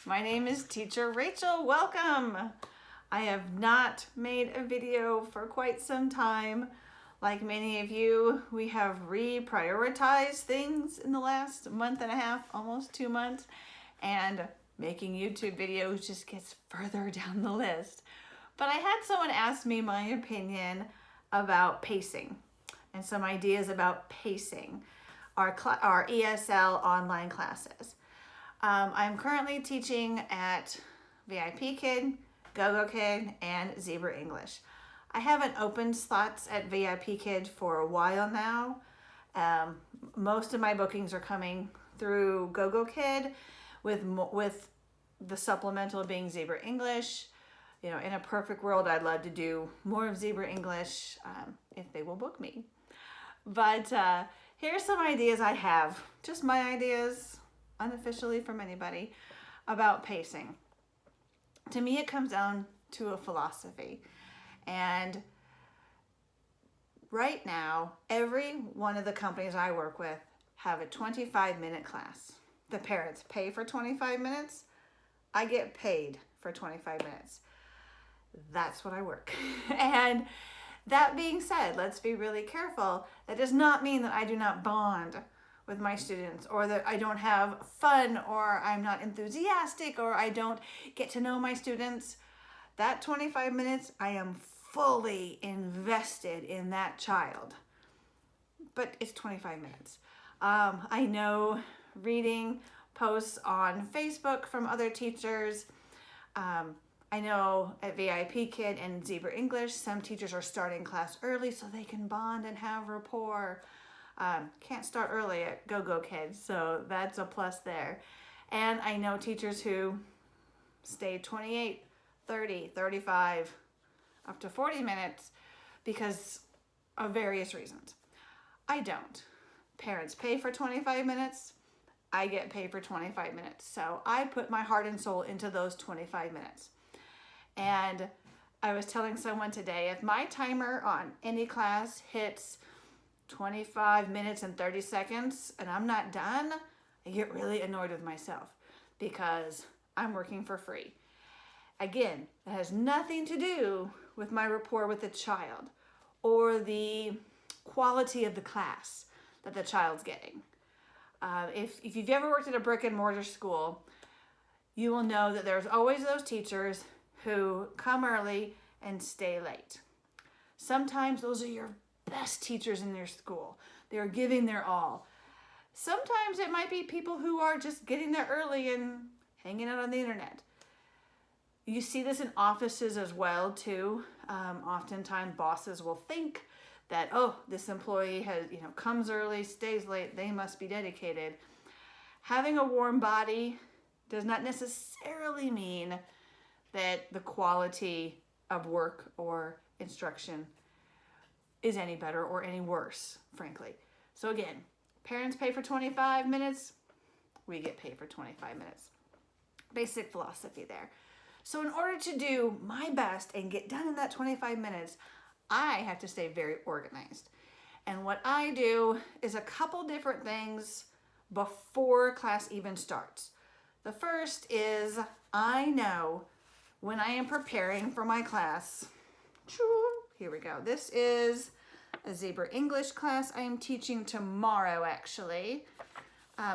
My name is Teacher Rachel. Welcome. I have not made a video for quite some time. Like many of you, we have reprioritized things in the last month and a half, almost 2 months, and making YouTube videos just gets further down the list. But I had someone ask me my opinion about pacing and some ideas about pacing our ESL online classes. I'm currently teaching at VIPKId, GoGoKid, and ZebraEnglish. I haven't opened slots at VIPKId for a while now. Most of my bookings are coming through GoGoKid with the supplemental being ZebraEnglish. You know, in a perfect world, I'd love to do more of ZebraEnglish if they will book me. But here's some ideas I have, just my ideas, unofficially from anybody, about pacing. To me, it comes down to a philosophy. And right now, every one of the companies I work with have a 25-minute class. The parents pay for 25 minutes. I get paid for 25 minutes. That's what I work. And that being said, let's be really careful. That does not mean that I do not bond with my students, or that I don't have fun, or I'm not enthusiastic, or I don't get to know my students. That 25 minutes, I am fully invested in that child. But it's 25 minutes. I know reading posts on Facebook from other teachers. I know at VIPKId and ZebraEnglish, some teachers are starting class early so they can bond and have rapport. Can't start early at GoGoKid, so that's a plus there. And I know teachers who stay 28, 30, 35, up to 40 minutes because of various reasons. I don't. Parents pay for 25 minutes. I get paid for 25 minutes. So I put my heart and soul into those 25 minutes. And I was telling someone today, if my timer on any class hits 25 minutes and 30 seconds and I'm not done, I get really annoyed with myself because I'm working for free. Again, it has nothing to do with my rapport with the child or the quality of the class that the child's getting. If you've ever worked at a brick and mortar school, you will know that there's always those teachers who come early and stay late. Sometimes those are your best teachers in your school. They are giving their all. Sometimes it might be people who are just getting there early and hanging out on the internet. You see this in offices as well too. Oftentimes bosses will think that, oh, this employee comes early, stays late, they must be dedicated. Having a warm body does not necessarily mean that the quality of work or instruction is any better or any worse, frankly. So again, parents pay for 25 minutes, we get paid for 25 minutes. Basic philosophy there. So in order to do my best and get done in that 25 minutes, I have to stay very organized. And what I do is a couple different things before class even starts. The first is I know when I am preparing for my class. Here we go. This is a ZebraEnglish class I am teaching tomorrow, actually.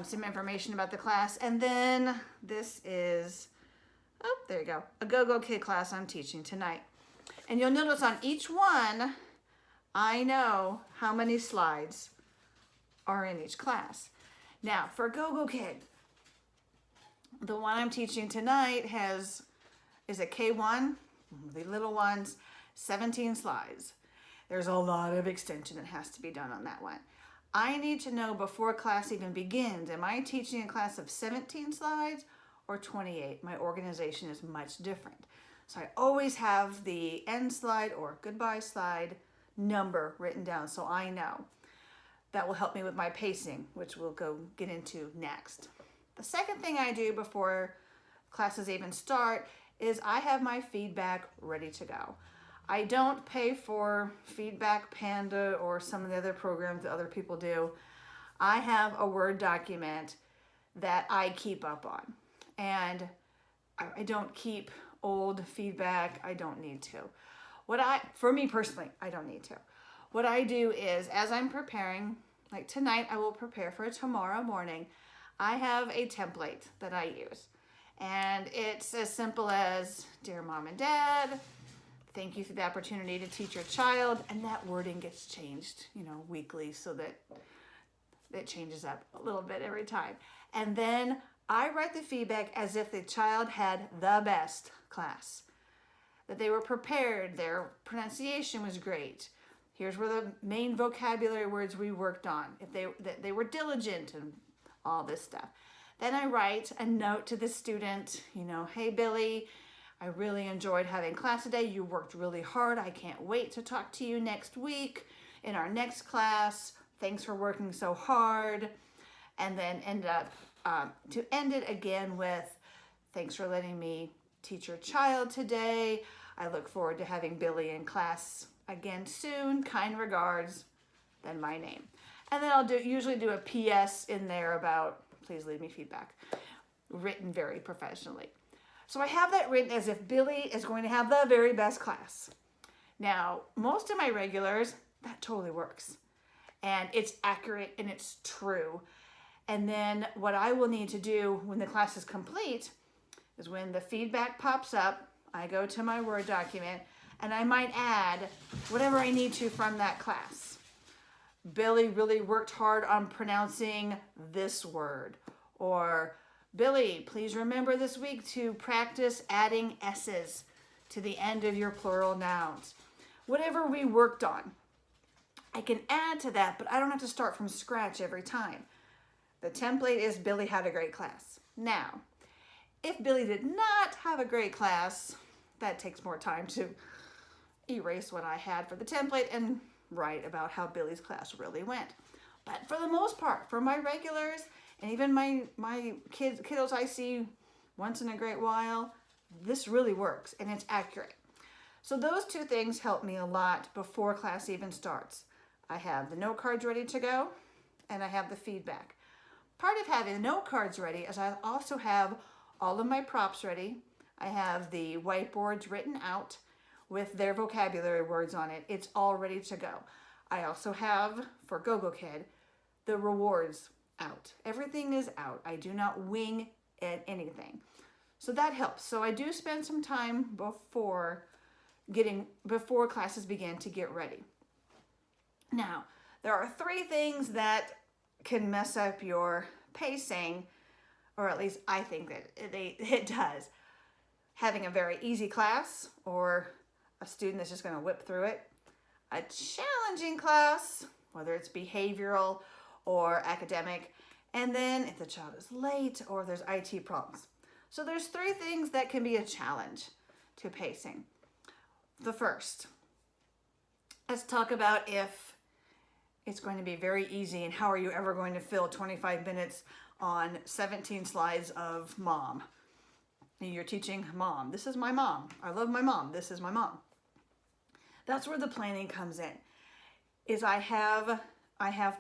Some information about the class. And then this is, oh, there you go, a GoGoKid class I'm teaching tonight. And you'll notice on each one, I know how many slides are in each class. Now, for GoGoKid, the one I'm teaching tonight is a K1, the little ones, 17 slides. There's a lot of extension that has to be done on that one. I need to know before class even begins, am I teaching a class of 17 slides or 28? My organization is much different. So I always have the end slide or goodbye slide number written down so I know. That will help me with my pacing, which we'll go get into next. The second thing I do before classes even start is I have my feedback ready to go. I don't pay for Feedback Panda or some of the other programs that other people do. I have a Word document that I keep up on. And I don't keep old feedback. I don't need to. For me personally, I don't need to. What I do is, as I'm preparing, like tonight, I will prepare for tomorrow morning. I have a template that I use. And it's as simple as, Dear Mom and Dad, thank you for the opportunity to teach your child. And that wording gets changed, weekly, so that it changes up a little bit every time. And then I write the feedback as if the child had the best class, that they were prepared, their pronunciation was great. Here's where the main vocabulary words we worked on, that they were diligent and all this stuff. Then I write a note to the student, hey Billy, I really enjoyed having class today. You worked really hard. I can't wait to talk to you next week in our next class. Thanks for working so hard. And then end it again with, thanks for letting me teach your child today. I look forward to having Billy in class again soon. Kind regards, then my name. And then I'll usually do a PS in there about, please leave me feedback, written very professionally. So I have that written as if Billy is going to have the very best class. Now, most of my regulars, that totally works. And it's accurate and it's true. And then what I will need to do when the class is complete is when the feedback pops up, I go to my Word document and I might add whatever I need to from that class. Billy really worked hard on pronouncing this word. Or, Billy, please remember this week to practice adding S's to the end of your plural nouns. Whatever we worked on, I can add to that, but I don't have to start from scratch every time. The template is Billy had a great class. Now, if Billy did not have a great class, that takes more time to erase what I had for the template and write about how Billy's class really went. But for the most part, for my regulars and even my kiddos I see once in a great while, this really works and it's accurate. So those two things help me a lot before class even starts. I have the note cards ready to go and I have the feedback. Part of having the note cards ready is I also have all of my props ready. I have the whiteboards written out with their vocabulary words on it. It's all ready to go. I also have, for GoGoKid, the rewards out. Everything is out. I do not wing at anything. So that helps. So I do spend some time before classes begin to get ready. Now, there are 3 things that can mess up your pacing, or at least I think that it does. Having a very easy class, or a student that's just going to whip through it. A challenging class, whether it's behavioral or academic. And then if the child is late or there's IT problems. So there's 3 things that can be a challenge to pacing. The first, let's talk about if it's going to be very easy and how are you ever going to fill 25 minutes on 17 slides of mom. You're teaching mom. This is my mom. I love my mom. This is my mom. That's where the planning comes in. Is I have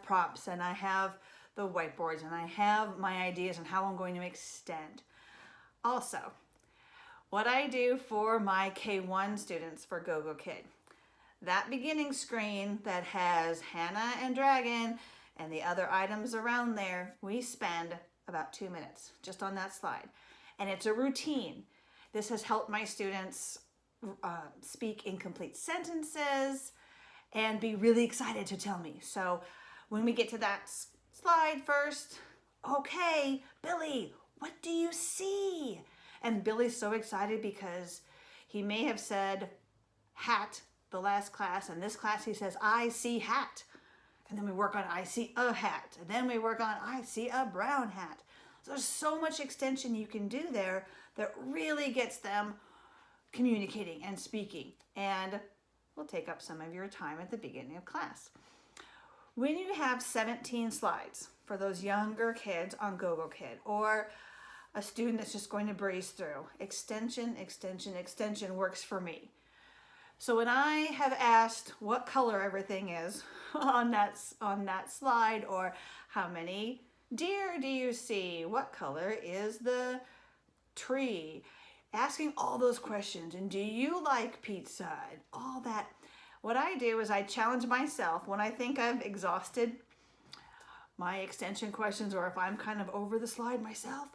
props and I have the whiteboards and I have my ideas and how I'm going to extend. Also, what I do for my K1 students for GoGoKid, that beginning screen that has Hannah and Dragon and the other items around there, we spend about 2 minutes just on that slide. And it's a routine. This has helped my students speak incomplete sentences and be really excited to tell me. So when we get to that slide first, okay, Billy, what do you see? And Billy's so excited because he may have said hat the last class, and this class he says, I see hat. And then we work on I see a hat. And then we work on I see a brown hat. So there's so much extension you can do there that really gets them communicating and speaking, and will take up some of your time at the beginning of class. When you have 17 slides for those younger kids on GoGoKid, or a student that's just going to breeze through, extension works for me. So when I have asked what color everything is on that slide, or how many deer do you see? What color is the tree? asking all those questions, and do you like pizza, and all that. What I do is I challenge myself when I think I've exhausted my extension questions, or if I'm kind of over the slide myself,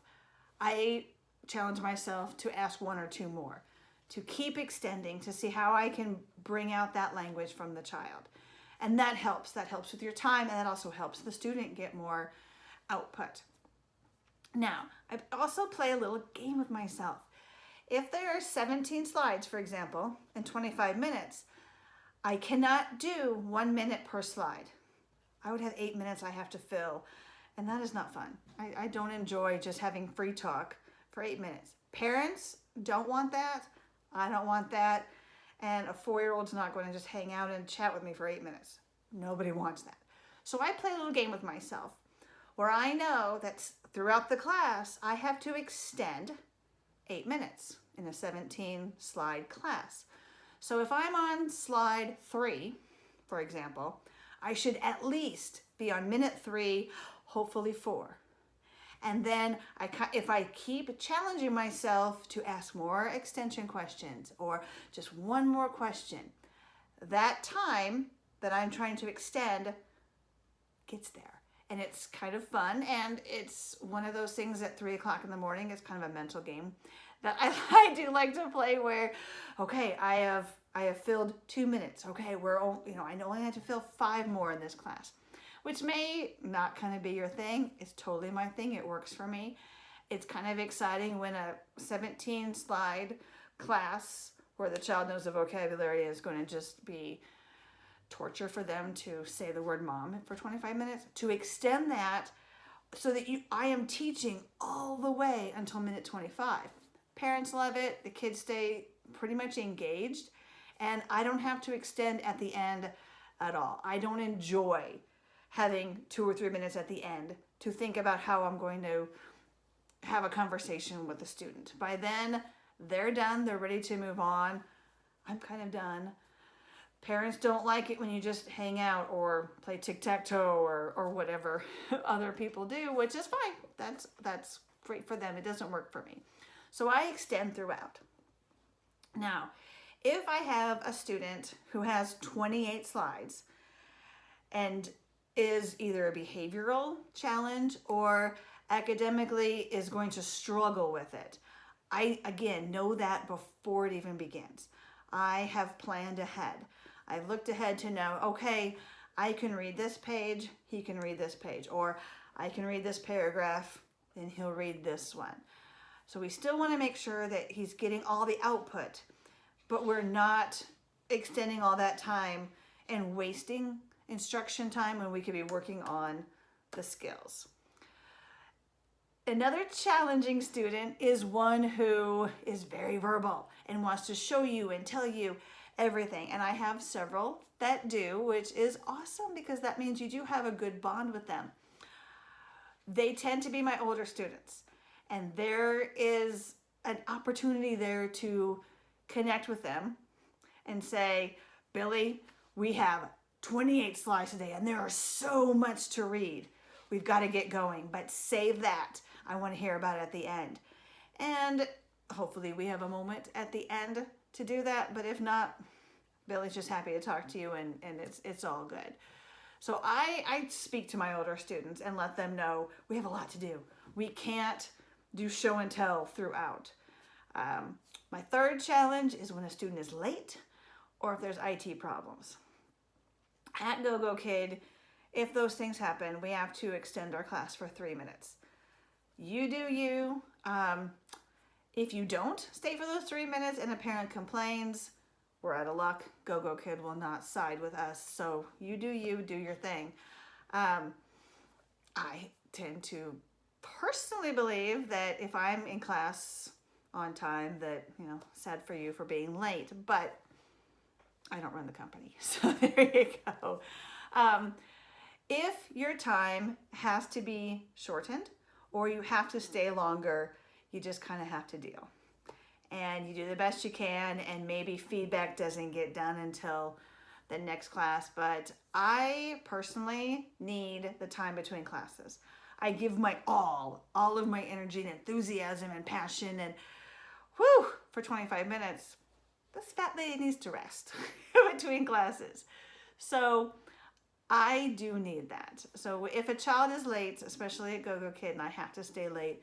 I challenge myself to ask one or two more, to keep extending, to see how I can bring out that language from the child. And that helps. That helps with your time, and that also helps the student get more output. Now, I also play a little game with myself. If there are 17 slides, for example, in 25 minutes, I cannot do 1 minute per slide. I would have 8 minutes I have to fill, and that is not fun. I don't enjoy just having free talk for 8 minutes. Parents don't want that. I don't want that. And a 4-year-old's not going to just hang out and chat with me for 8 minutes. Nobody wants that. So I play a little game with myself where I know that throughout the class, I have to extend 8 minutes in a 17 slide class. So if I'm on slide 3, for example, I should at least be on minute 3, hopefully 4. And then if I keep challenging myself to ask more extension questions or just one more question, that time that I'm trying to extend gets there. And it's kind of fun, and it's one of those things at 3 o'clock in the morning. It's kind of a mental game that I do like to play where, okay, I have filled 2 minutes. Okay, I know I had to fill 5 more in this class, which may not kind of be your thing. It's totally my thing. It works for me. It's kind of exciting when a 17 slide class where the child knows the vocabulary is going to just be torture for them to say the word mom for 25 minutes, to extend that so that I am teaching all the way until minute 25. Parents love it. The kids stay pretty much engaged, and I don't have to extend at the end at all. I don't enjoy having 2 or 3 minutes at the end to think about how I'm going to have a conversation with the student. By then, they're done. They're ready to move on. I'm kind of done. Parents don't like it when you just hang out or play tic-tac-toe or whatever other people do, which is fine. That's great for them. It doesn't work for me. So I extend throughout. Now, if I have a student who has 28 slides and is either a behavioral challenge or academically is going to struggle with it, I, again, know that before it even begins. I have planned ahead. I've looked ahead to know, okay, I can read this page, he can read this page, or I can read this paragraph, and he'll read this one. So we still want to make sure that he's getting all the output, but we're not extending all that time and wasting instruction time when we could be working on the skills. Another challenging student is one who is very verbal and wants to show you and tell you everything. And I have several that do, which is awesome because that means you do have a good bond with them. They tend to be my older students, and there is an opportunity there to connect with them and say, Billy, we have 28 slides today and there are so much to read. We've got to get going, but save that. I want to hear about it at the end. And hopefully we have a moment at the end to do that, but if not, Billy's just happy to talk to you and it's all good. So I speak to my older students and let them know we have a lot to do. We can't do show and tell throughout. My third challenge is when a student is late or if there's IT problems. At GoGoKid, if those things happen, we have to extend our class for 3 minutes. You do you. If you don't stay for those 3 minutes and a parent complains, we're out of luck. GoGoKid will not side with us. So you, do your thing. I tend to personally believe that if I'm in class on time that, sad for you for being late, but I don't run the company. So there you go. If your time has to be shortened or you have to stay longer, you just kind of have to deal. And you do the best you can, and maybe feedback doesn't get done until the next class, but I personally need the time between classes. I give my all of my energy and enthusiasm and passion, and whew, for 25 minutes, this fat lady needs to rest between classes. So I do need that. So if a child is late, especially at GoGoKid, and I have to stay late,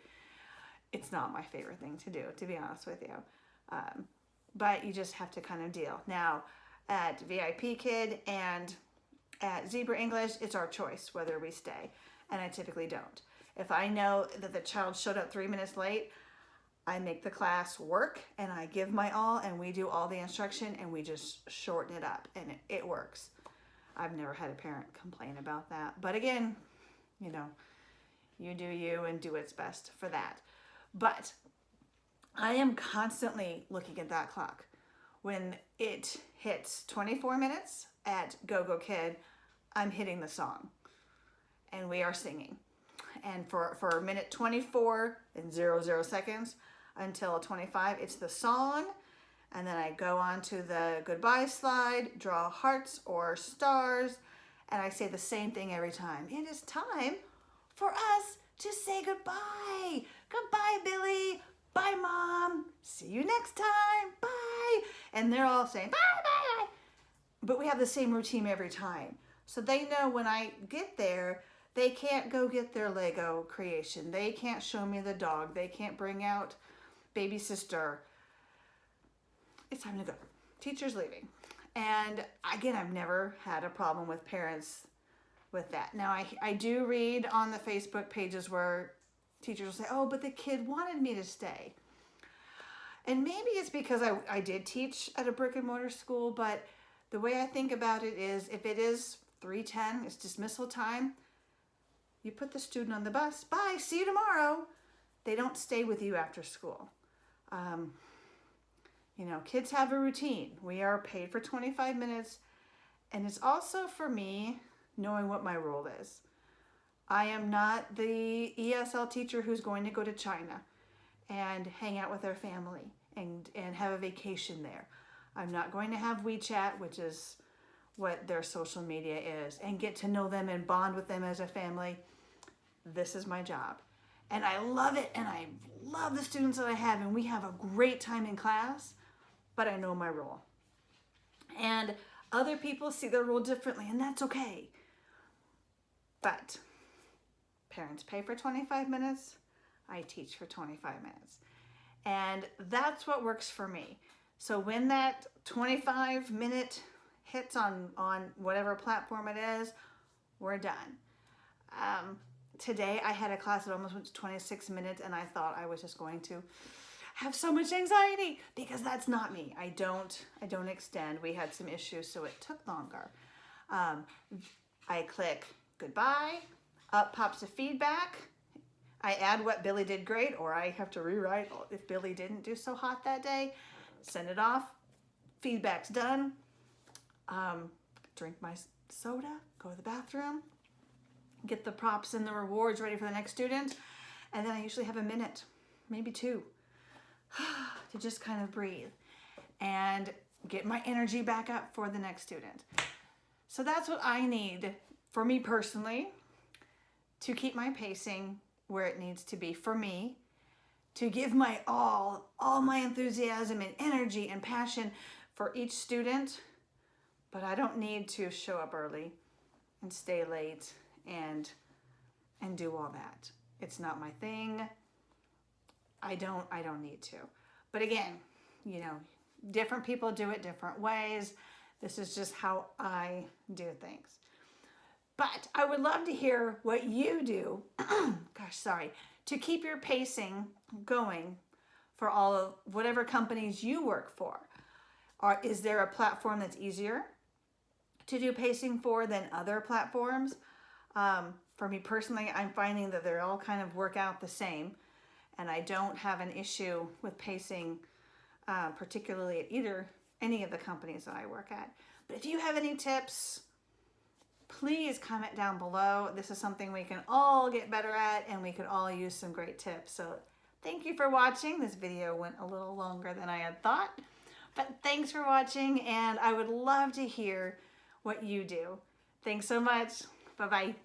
it's not my favorite thing to do, to be honest with you. But you just have to kind of deal. Now, at VIPKId and at ZebraEnglish, it's our choice whether we stay, and I typically don't. If I know that the child showed up 3 minutes late, I make the class work, and I give my all, and we do all the instruction, and we just shorten it up, and it works. I've never had a parent complain about that. But again, you know, you do you and do what's best for that. But I am constantly looking at that clock. When it hits 24 minutes at GoGoKid, I'm hitting the song, and we are singing. And for a minute 24 and 00 seconds until 25, it's the song. And then I go on to the goodbye slide, draw hearts or stars, and I say the same thing every time. It is time for us to say goodbye. Goodbye, Billy. Bye, Mom. See you next time. Bye. And they're all saying bye, bye, bye. But we have the same routine every time. So they know when I get there, they can't go get their Lego creation. They can't show me the dog. They can't bring out baby sister. It's time to go. Teacher's leaving. And again, I've never had a problem with parents with that. Now, I do read on the Facebook pages where teachers will say, oh, but the kid wanted me to stay. And maybe it's because I did teach at a brick and mortar school, but the way I think about it is if it is 3:10, it's dismissal time, you put the student on the bus, bye, see you tomorrow. They don't stay with you after school. You know, kids have a routine. We are paid for 25 minutes, and it's also for me knowing what my role is. I am not the ESL teacher who's going to go to China and hang out with their family and have a vacation there. I'm not going to have WeChat, which is what their social media is, and get to know them and bond with them as a family. This is my job. And I love it, and I love the students that I have, and we have a great time in class, but I know my role. And other people see their role differently, and that's okay. But parents pay for 25 minutes, I teach for 25 minutes. And that's what works for me. So when that 25-minute hits on whatever platform it is, we're done. Today I had a class that almost went to 26 minutes, and I thought I was just going to have so much anxiety because that's not me. I don't extend. We had some issues, so it took longer. I click goodbye, up pops the feedback. I add what Billy did great, or I have to rewrite if Billy didn't do so hot that day. Send it off. Feedback's done. Drink my soda, go to the bathroom, get the props and the rewards ready for the next student, and then I usually have a minute, maybe 2, to just kind of breathe and get my energy back up for the next student. So that's what I need for me personally to keep my pacing where it needs to be for me, to give my all my enthusiasm and energy and passion for each student, but I don't need to show up early and stay late and do all that. It's not my thing. I don't need to. But again, you know, different people do it different ways. This is just how I do things. But I would love to hear what you do, to keep your pacing going for all of whatever companies you work for. Or is there a platform that's easier to do pacing for than other platforms? For me personally, I'm finding that they all kind of work out the same, and I don't have an issue with pacing, particularly at any of the companies that I work at. But if you have any tips, please comment down below. This is something we can all get better at, and we could all use some great tips. So thank you for watching. This video went a little longer than I had thought, but thanks for watching, and I would love to hear what you do. Thanks so much. Bye-bye.